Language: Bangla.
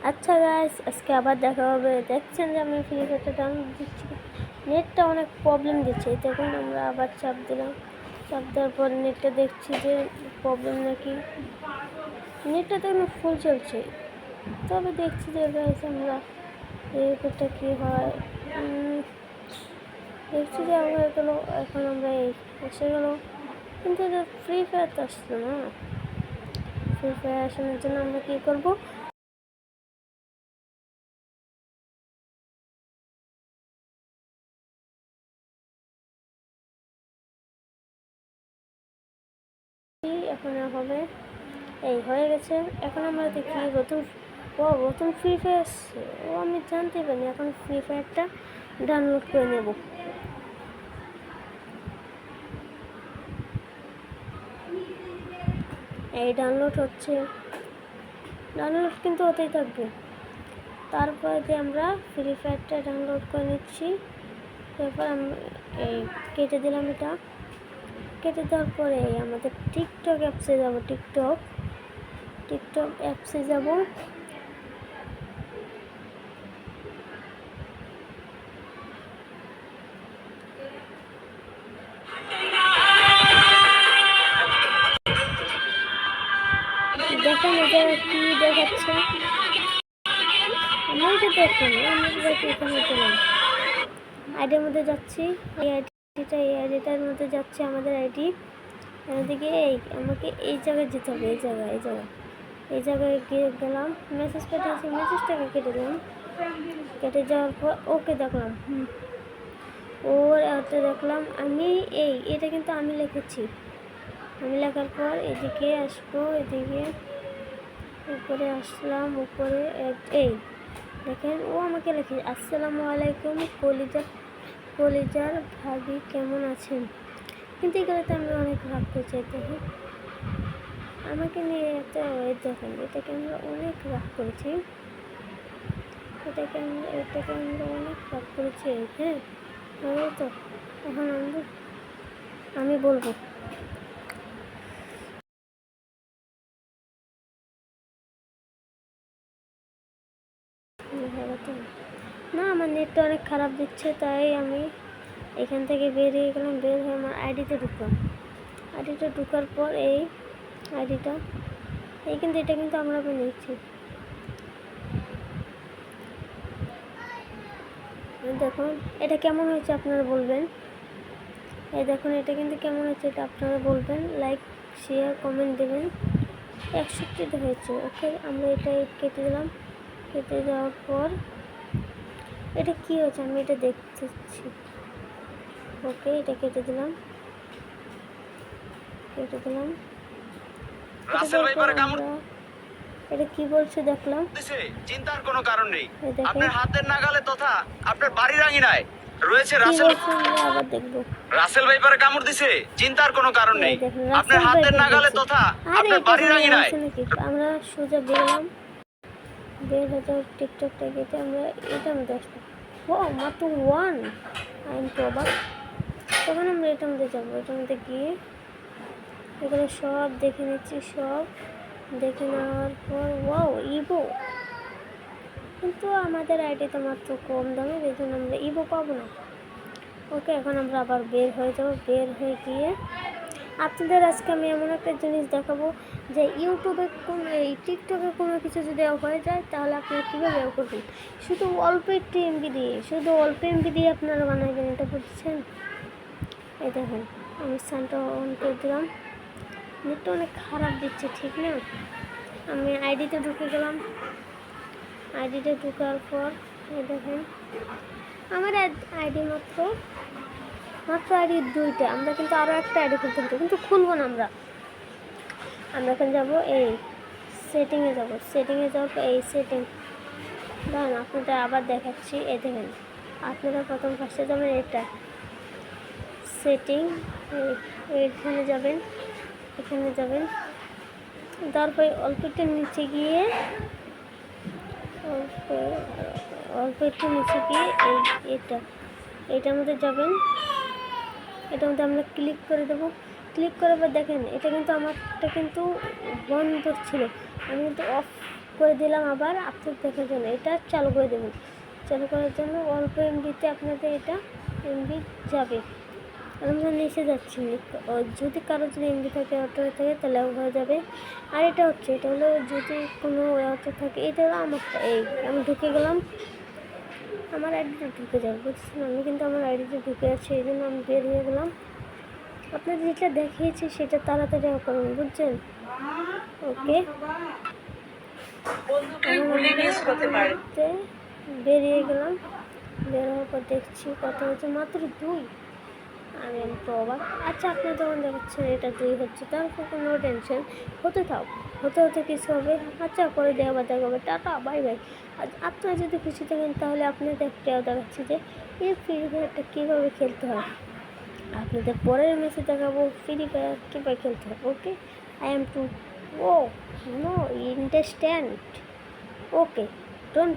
আচ্ছা গাইস, আজকে আবার দেখা হবে। দেখছেন যে আমি ফ্রি ফায়ারটা ডাউনলোড দিচ্ছি, নেটটা অনেক প্রবলেম দিচ্ছে। দেখুন আমরা আবার চাপ দিলাম, চাপ দেওয়ার পর নেটটা দেখছি যে প্রবলেম নাকি, নেটটা তো এখন ফুল চলছে। তবে দেখছি যে গাইস আমরা এইটা কী হয়, দেখছি যে হয়ে গেলো। এখন আমরা এই এসে গেলো, কিন্তু ফ্রি ফায়ার তো আসছে না। ফ্রি ফায়ার আসানোর জন্য আমরা কী করবো, এখন হবে এই হয়ে গেছে। এখন আমরা দেখি নতুন ফ্রি ফায়ার আসছে। আমি জানতে পারিনি। এখন ফ্রি ফায়ারটা ডাউনলোড করে নেব। এই ডাউনলোড হচ্ছে, ডাউনলোড কিন্তু হতেই থাকবে। তারপরে যে আমরা ফ্রি ফায়ারটা ডাউনলোড করে নিচ্ছি। তারপর এই কেটে দিলাম, এটা কেটে দেওয়ার পরে আমাদের টিকটক অ্যাপসে যাব। টিকটক অ্যাপসে যাব। দেখেন এটা কি দেখাচ্ছে, আমরা এটা দেখুন। আমরা এখানে চলাম, আইডির মধ্যে যাচ্ছি। এই আইডিটার মধ্যে যাচ্ছে আমাদের আইডি। এদিকে আমাকে এই জায়গায় যেতে হবে। এই জায়গায় গিয়ে গেলাম। মেসেজ পাঠিয়েছি, মেসেজটাকে কেটে দিলাম। কেটে যাওয়ার পর ওকে দেখলাম, ওর একটা দেখলাম আমি। এটা কিন্তু আমি লিখেছি। আমি লেখার পর এদিকে আসবো, এদিকে উপরে আসলাম। উপরে এই দেখেন ও আমাকে লিখে, আসসালামু আলাইকুম কলিজার ভাবি, কেমন আছেন। কিন্তু এগুলোতে আমি অনেক রাগ করছি। দেখেন আমাকে নিয়ে দেখেন, এটাকে আমরা অনেক রাগ করেছি। এটাকে আমরা অনেক রাগ করেছি। হ্যাঁ তো এখন আমি বলবো। না, আমার নেটটা অনেক খারাপ দিচ্ছে, তাই আমি এখান থেকে বেরিয়ে গেলাম। বের হয়ে আমার আইডিতে ঢুকলাম। আইডিটা ঢুকার পর আইডিটা কিন্তু এটা কিন্তু আমরা বানিয়েছি। দেখুন এটা কেমন হয়েছে আপনারা বলবেন। এই দেখুন এটা কিন্তু কেমন হয়েছে এটা আপনারা বলবেন। লাইক শেয়ার কমেন্ট দেবেন। 61টা হয়েছে। ওকে, আমরা এটা কেটে দিলাম। কেটে যাওয়ার পর এটা কি হয়েছে আমি এটা দেখতেছি। ওকে, এটা কেটে দিলাম। এটা কি বলছে দেখলাম। চিন্তার কোনো কারণ নেই, আপনার হাতের নাগালে তথা আপনার বাড়ির আঙিনায় রয়েছে আবার দেখবো। রাসেল ভাইপারে কামড় দিছে, চিন্তার কোনো কারণ নেই, আপনার হাতের নাগালে তথা আপনার বাড়ির আঙিনায়। আমরা সোজা বেরলাম, বের হয়ে যাওয়ার টিকটকটা কেটে আমরা এটা মধ্যে আসলাম। ও মাত্র 1, আমি তো অবাক। তখন আমরা এটার মধ্যে যাবো। এটার মধ্যে গিয়ে এগুলো সব দেখে নিচ্ছি। সব দেখে নেওয়ার পর ওয়াও ইভো, কিন্তু আমাদের আইডিতে মাত্র কম দামে, এই জন্য আমরা ইভো পাবো না। ওকে, এখন আমরা আবার বের হয়ে যাবো। বের হয়ে গিয়ে আপনাদের আজকে আমি এমন একটা জিনিস দেখাবো যে ইউটিউবে টিকটকে কোনো কিছু যদি হয়ে যায় তাহলে আপনারা কীভাবে করবেন। শুধু অল্প একটু এমবি দিয়ে আপনারা বানাবেন। এটা বুঝছেন? এই দেখেন আমি সানটা অন করে দিলাম। নেটটা অনেক খারাপ দিচ্ছে, ঠিক না? আমি আইডিতে ঢুকে গেলাম। আইডিতে ঢুকার পর এই দেখেন আমার আইডি মাত্র আইডি 2টা। আমরা কিন্তু আরও একটা আইডি খুলতে হতো, কিন্তু খুলবো না। আমরা এখন যাবো এই সেটিংয়ে যাবো। সেটিংয়ে যাওয়ার পর এই সেটিং ধরেন আপনাদের আবার দেখাচ্ছি। এই দেখেন আপনারা প্রথম ফার্স্টে যাবেন এটা সেটিং, এখানে যাবেন। তারপরে অল্প একটু নিচে গিয়ে এটার মধ্যে যাবেন। এটার মধ্যে আমরা ক্লিক করে দেবো। ক্লিক করার পর দেখেন এটা কিন্তু আমারটা কিন্তু বন্ধ ছিল, আমি কিন্তু অফ করে দিলাম আবার আপনার দেখার জন্য। এটা চালু করে দেবেন। চালু করার জন্য অল্প এমবিতে আপনাদের এটা এমবি যাবে। আমরা নিচে যাচ্ছি, যদি কারো যদি এমবি থাকে অটো থাকে তাহলে হয়ে যাবে। আর এটা হচ্ছে, এটা হলো যদি কোনো অটো থাকে, এটা হলো আমারটা। এই আমি ঢুকে গেলাম, আমার আইডিটা ঢুকে যাবে, বুঝছেন? আমি কিন্তু আমার আইডিটা ঢুকে আছে, এই জন্য আমি বের হয়ে গেলাম। আপনাদের যেটা দেখিয়েছি সেটা তাড়াতাড়ি করুন, বুঝছেন? ওকে, বেরিয়ে গেলাম। বের হওয়ার পর দেখছি কত হচ্ছে, মাত্র 2। আমি তো অবাক। আচ্ছা, আপনার যখন দেখাচ্ছেন এটা 2 হচ্ছে, তারপর কোনো টেনশন, হতে থাক, হতে হতে কিছু হবে। আচ্ছা, করে দিয়ে আবার দেখাবে। Tata, bye bye. আর আপনারা যদি খুশি থাকেন তাহলে আপনাদের একটাও দেখাচ্ছি যে এই ফ্রি ফায়ারটা কীভাবে খেলতে হয়। আপনাদের পরের ম্যাচে দেখাবো ফ্রি ফায়ার কীভাবে খেলতে হয়। Okay, I am too oh no understand. Okay, don't